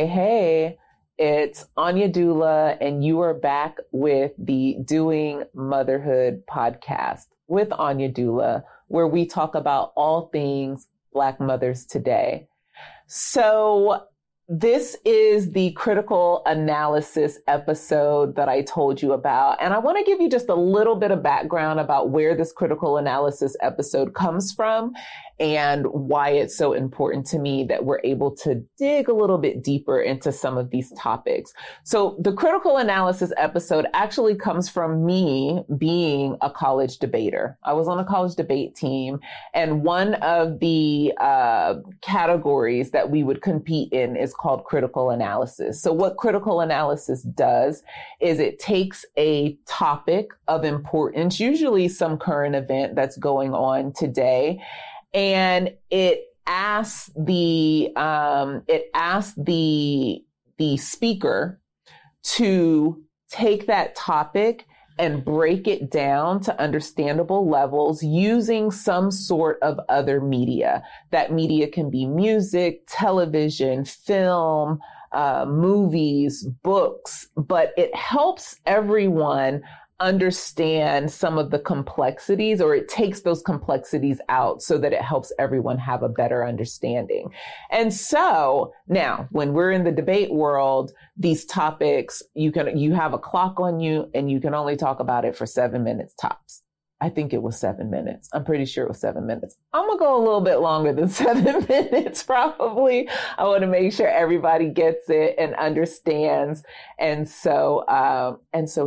Hey, it's AnyaDoula, and you are back with the Doin Motherhood Podcast with AnyaDoula, where we talk about all things Black mothers today. So this is the critical analysis episode that I told you about. And I want to give you just a little bit of background about where this critical analysis episode comes from and why it's so important to me that we're able to dig a little bit deeper into some of these topics. So the critical analysis episode actually comes from me being a college debater. I was on a college debate team, and one of the categories that we would compete in is called critical analysis. So what critical analysis does is it takes a topic of importance, usually some current event that's going on today, and it asks the speaker to take that topic and break it down to understandable levels using some sort of other media. That media can be music, television, film, movies, books, but it helps everyone understand some of the complexities, or it takes those complexities out so that it helps everyone have a better understanding. And so now when we're in the debate world, these topics, you have a clock on you and you can only talk about it for 7 minutes tops. I think it was 7 minutes. I'm pretty sure it was 7 minutes. I'm going to go a little bit longer than 7 minutes, probably. I want to make sure everybody gets it and understands. And so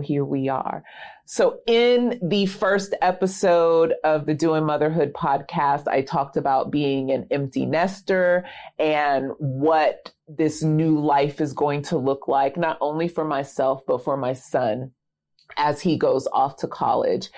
here we are. So in the first episode of the Doin Motherhood podcast, I talked about being an empty nester and what this new life is going to look like, not only for myself, but for my son as he goes off to college.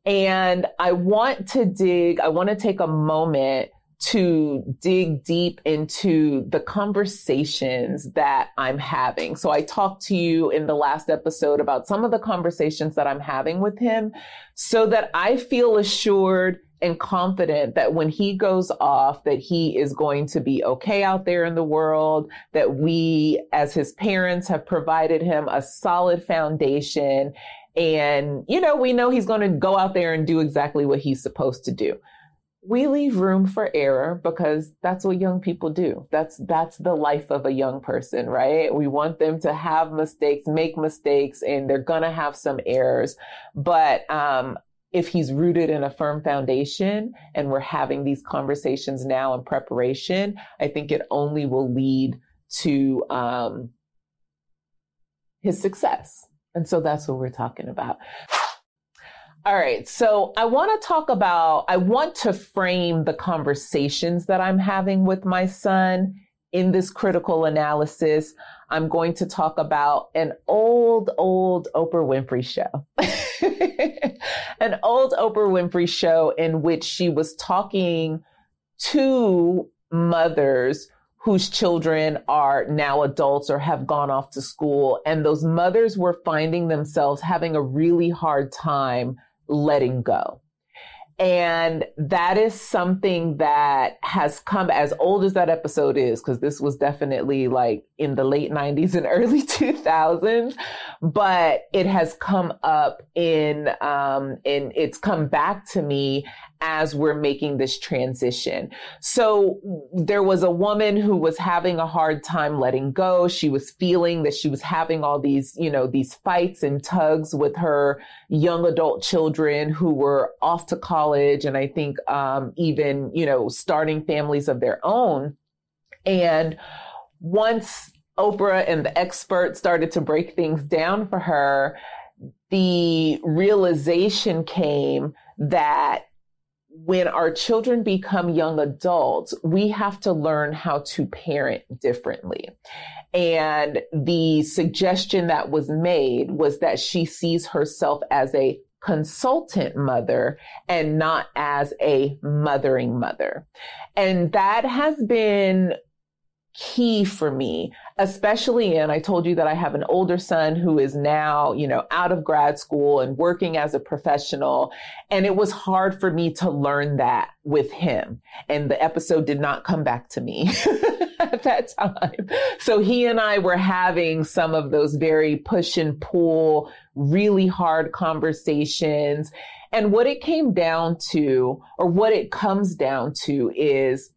And I want to take a moment to dig deep into the conversations that I'm having. So I talked to you in the last episode about some of the conversations that I'm having with him so that I feel assured and confident that when he goes off, that he is going to be okay out there in the world, that we as his parents have provided him a solid foundation. And, we know he's going to go out there and do exactly what he's supposed to do. We leave room for error because that's what young people do. That's the life of a young person, right? We want them to have mistakes, make mistakes, and they're going to have some errors. But if he's rooted in a firm foundation and we're having these conversations now in preparation, I think it only will lead to his success. And so that's what we're talking about. All right. So I want to frame the conversations that I'm having with my son in this critical analysis. I'm going to talk about an old Oprah Winfrey show, an old Oprah Winfrey show in which she was talking to mothers whose children are now adults or have gone off to school. And those mothers were finding themselves having a really hard time letting go. And that is something that has come, as old as that episode is, because this was definitely like in the late 90s and early 2000s, but it has come up and it's come back to me as we're making this transition. So there was a woman who was having a hard time letting go. She was feeling that she was having all these, these fights and tugs with her young adult children who were off to college. And I think even, starting families of their own. And once Oprah and the experts started to break things down for her, the realization came that when our children become young adults, we have to learn how to parent differently. And the suggestion that was made was that she sees herself as a consultant mother and not as a mothering mother. And that has been key for me especially I told you that I have an older son who is now, out of grad school and working as a professional. And it was hard for me to learn that with him. And the episode did not come back to me at that time. So he and I were having some of those very push and pull, really hard conversations. And what it came down to, or what it comes down to, is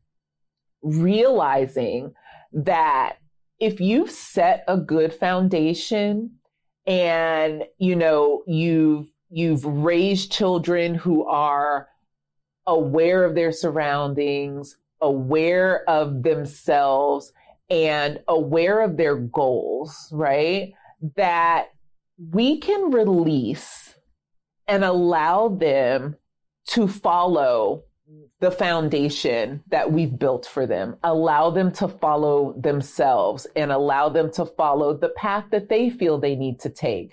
realizing that if you've set a good foundation and, you've raised children who are aware of their surroundings, aware of themselves, and aware of their goals, right? That we can release and allow them to follow the foundation that we've built for them, allow them to follow themselves and allow them to follow the path that they feel they need to take.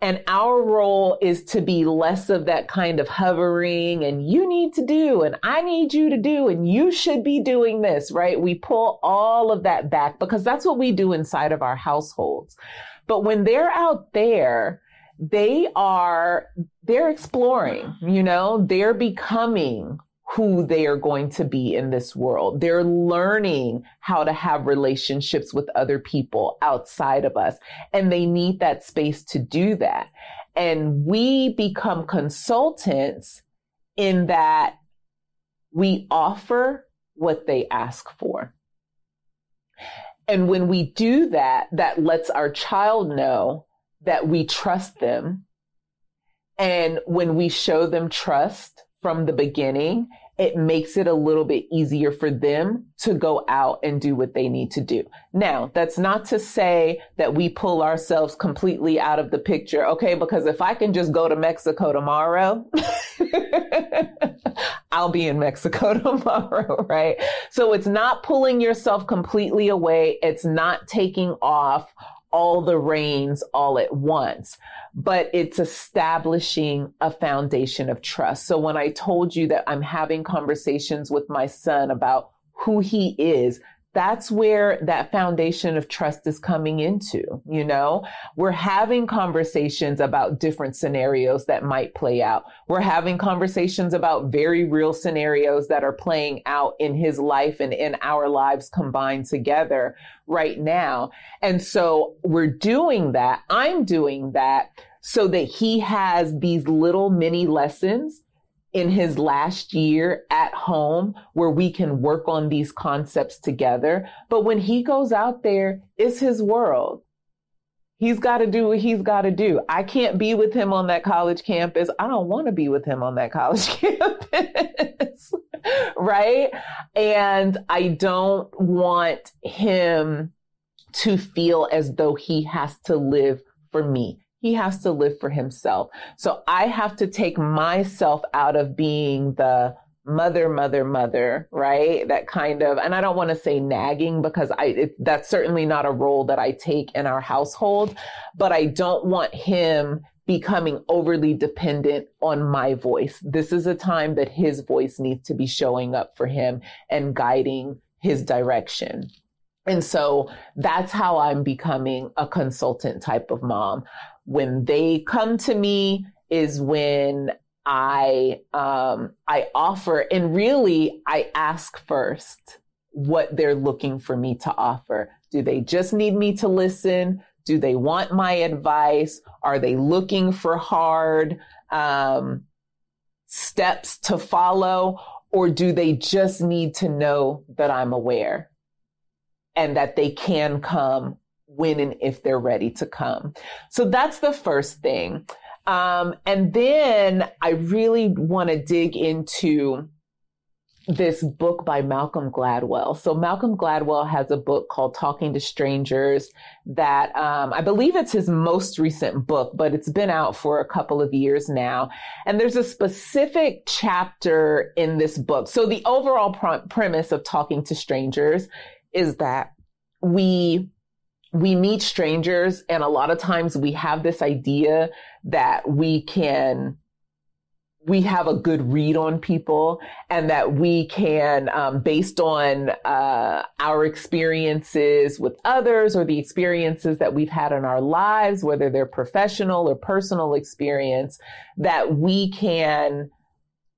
And our role is to be less of that kind of hovering and you need to do, and I need you to do, and you should be doing this, right? We pull all of that back because that's what we do inside of our households. But when they're out there, they're exploring, they're becoming who they are going to be in this world. They're learning how to have relationships with other people outside of us, and they need that space to do that. And we become consultants in that we offer what they ask for. And when we do that, that lets our child know that we trust them. And when we show them trust from the beginning, it makes it a little bit easier for them to go out and do what they need to do. Now, that's not to say that we pull ourselves completely out of the picture, okay? Because if I can just go to Mexico tomorrow, I'll be in Mexico tomorrow, right? So it's not pulling yourself completely away. It's not taking off all the reins all at once, but it's establishing a foundation of trust. So when I told you that I'm having conversations with my son about who he is, that's where that foundation of trust is coming into, We're having conversations about different scenarios that might play out. We're having conversations about very real scenarios that are playing out in his life and in our lives combined together right now. And so we're doing that. I'm doing that so that he has these little mini lessons in his last year at home where we can work on these concepts together. But when he goes out there, it's his world. He's got to do what he's got to do. I can't be with him on that college campus. I don't want to be with him on that college campus, right? And I don't want him to feel as though he has to live for me. He has to live for himself. So I have to take myself out of being the mother, right? That kind of, and I don't want to say nagging because that's certainly not a role that I take in our household, but I don't want him becoming overly dependent on my voice. This is a time that his voice needs to be showing up for him and guiding his direction. And so that's how I'm becoming a consultant type of mom. When they come to me is when I offer, and really I ask first what they're looking for me to offer. Do they just need me to listen? Do they want my advice? Are they looking for hard steps to follow? Or do they just need to know that I'm aware and that they can come when and if they're ready to come? So that's the first thing. And then I really want to dig into this book by Malcolm Gladwell. So Malcolm Gladwell has a book called Talking to Strangers that I believe it's his most recent book, but it's been out for a couple of years now. And there's a specific chapter in this book. So the overall premise of Talking to Strangers is that we meet strangers, and a lot of times we have this idea that we can we have a good read on people, and that we can, based on our experiences with others or the experiences that we've had in our lives, whether they're professional or personal experience, that we can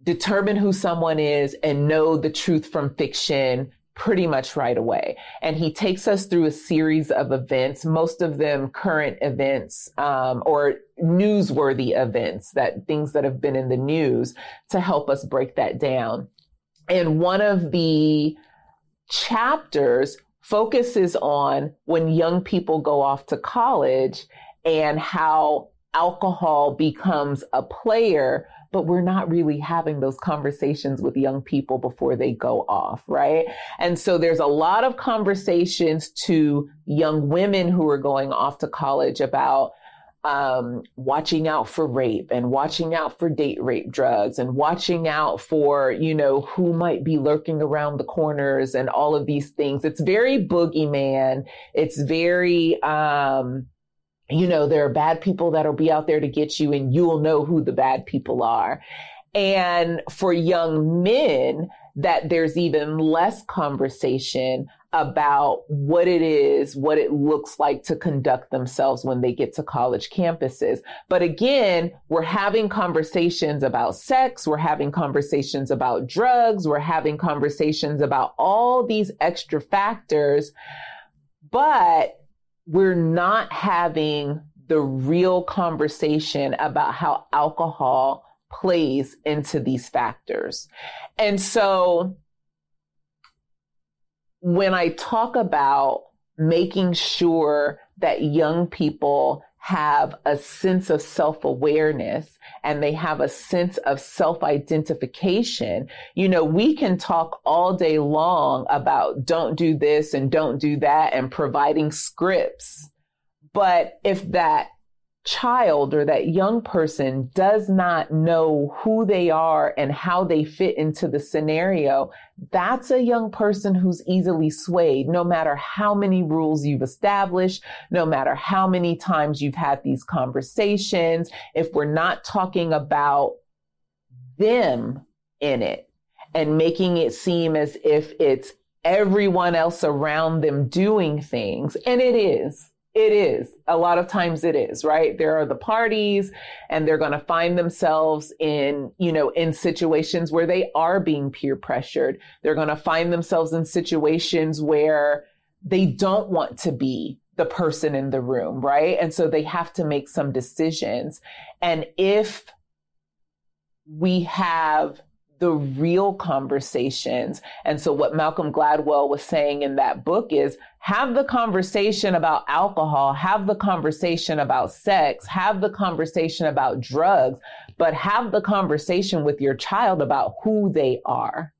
determine who someone is and know the truth from fiction pretty much right away. And he takes us through a series of events, most of them current events, or newsworthy events, that things that have been in the news, to help us break that down. And one of the chapters focuses on when young people go off to college and how alcohol becomes a player, but we're not really having those conversations with young people before they go off, right? And so there's a lot of conversations to young women who are going off to college about watching out for rape and watching out for date rape drugs and watching out for, who might be lurking around the corners and all of these things. It's very boogeyman. It's very, there are bad people that'll be out there to get you, and you'll know who the bad people are. And for young men, that there's even less conversation about what it is, what it looks like to conduct themselves when they get to college campuses. But again, we're having conversations about sex. We're having conversations about drugs. We're having conversations about all these extra factors, but we're not having the real conversation about how alcohol plays into these factors. And so when I talk about making sure that young people have a sense of self-awareness and they have a sense of self-identification, we can talk all day long about don't do this and don't do that and providing scripts. But if that child or that young person does not know who they are and how they fit into the scenario, that's a young person who's easily swayed, no matter how many rules you've established, no matter how many times you've had these conversations. If we're not talking about them in it and making it seem as if it's everyone else around them doing things, and it is. It is. A lot of times it is, right? There are the parties, and they're going to find themselves in situations where they are being peer pressured. They're going to find themselves in situations where they don't want to be the person in the room, right? And so they have to make some decisions. And if we have the real conversations. And so what Malcolm Gladwell was saying in that book is have the conversation about alcohol, have the conversation about sex, have the conversation about drugs, but have the conversation with your child about who they are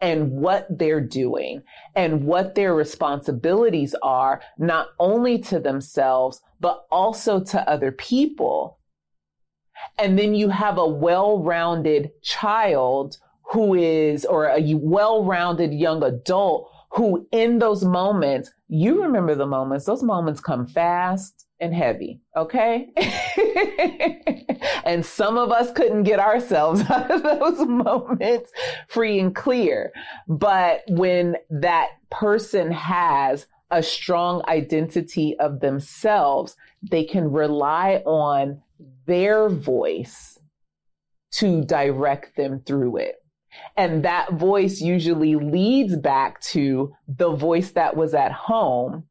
and what they're doing and what their responsibilities are, not only to themselves, but also to other people. And then you have a well-rounded child who is, or a well-rounded young adult who in those moments, you remember the moments, those moments come fast and heavy, okay? And some of us couldn't get ourselves out of those moments free and clear. But when that person has a strong identity of themselves, they can rely on their voice to direct them through it. And that voice usually leads back to the voice that was at home,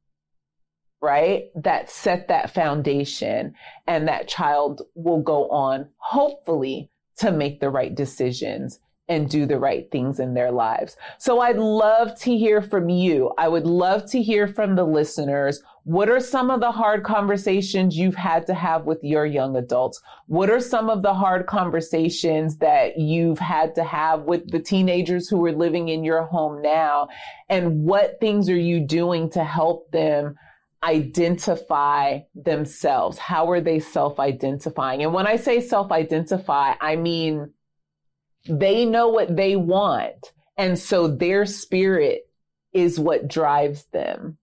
right? That set that foundation, and that child will go on, hopefully, to make the right decisions and do the right things in their lives. So I'd love to hear from you. I would love to hear from the listeners. What are some of the hard conversations you've had to have with your young adults? What are some of the hard conversations that you've had to have with the teenagers who are living in your home now? And what things are you doing to help them identify themselves? How are they self-identifying? And when I say self-identify, I mean, they know what they want. And so their spirit is what drives them.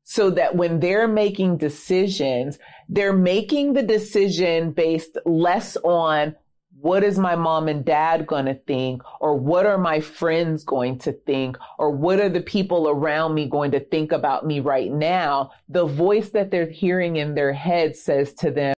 So that when they're making decisions, they're making the decision based less on what is my mom and dad going to think? Or what are my friends going to think? Or what are the people around me going to think about me right now? The voice that they're hearing in their head says to them,